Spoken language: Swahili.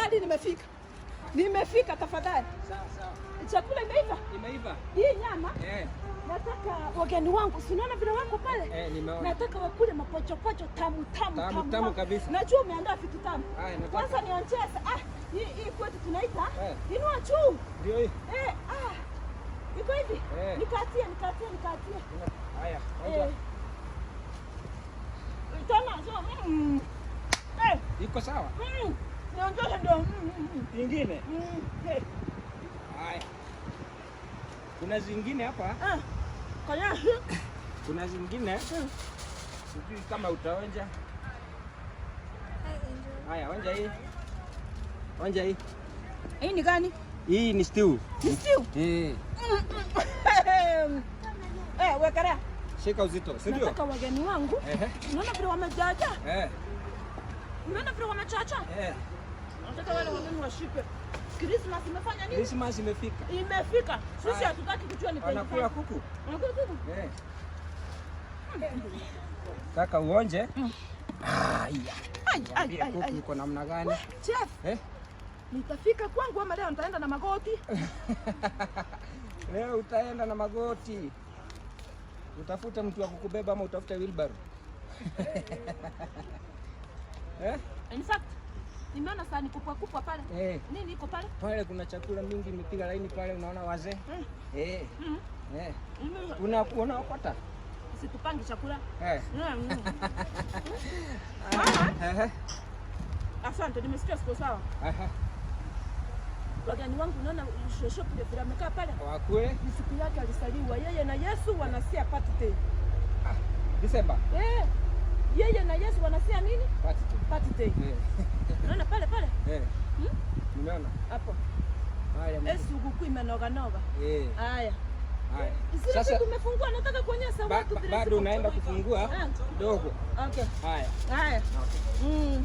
tafadhali nimefika. Nimefika tafadhali. Sawa. Chakula imeiva? Imeiva. Hii nyama? Nataka wageni wangu, sinaona vile wako pale? Nimeona. Nataka wakule mapochopocho tamu kabisa. Najua umeandaa vitu tamu. Kwanza nionyeshe. Hii kwetu tunaita inua juu. Ndio hii. Iko hivi? Nikatie. Haya. Tena Iko sawa? Nionyeshe ndio. Ingine. Haya. Kuna zingine hapa. Kuna zingine. Sijui kama utaonja. Haya, onja hii. Onja hii. Hii ni gani? Hii ni stew. Ni stew? Wekarea. Shika uzito, si ndio? Nataka wageni wangu. Unaona vile wamejaja? Unaona vile wamechacha? Nataka wale wageni washipe. Christmas imefanya nini? Christmas imefika. Imefika. Sisi hatutaki kujua ni penye. Anakula kuku? Anakula kuku? Taka uonje. Kuku iko namna gani? Chef. Nitafika kwangu ama leo nitaenda na magoti? Leo utaenda na magoti. Utafute mtu wa kukubeba ama utafute wheelbarrow? In fact, nimeona sahani kubwa pale. Nini iko pale? Pale kuna chakula mingi imepiga laini pale, unaona wazee? Unaokota? Situpangi chakula. Asante, nimesikia siko sawa. Wageni wangu unaona shosho vile amekaa pale. Wakule? Ni siku yake alisaliwa. Yeye na Yesu wanasia birthday. December? Yeye na Yesu wanasia nini? Birthday. Unaona pale? Nimeona. Hapo. Haya. Yesu huku imenoga. Haya. Sasa tumefungua, nataka kuonyesha watu vile. Bado unaenda kufungua kidogo. Okay. Haya. Okay.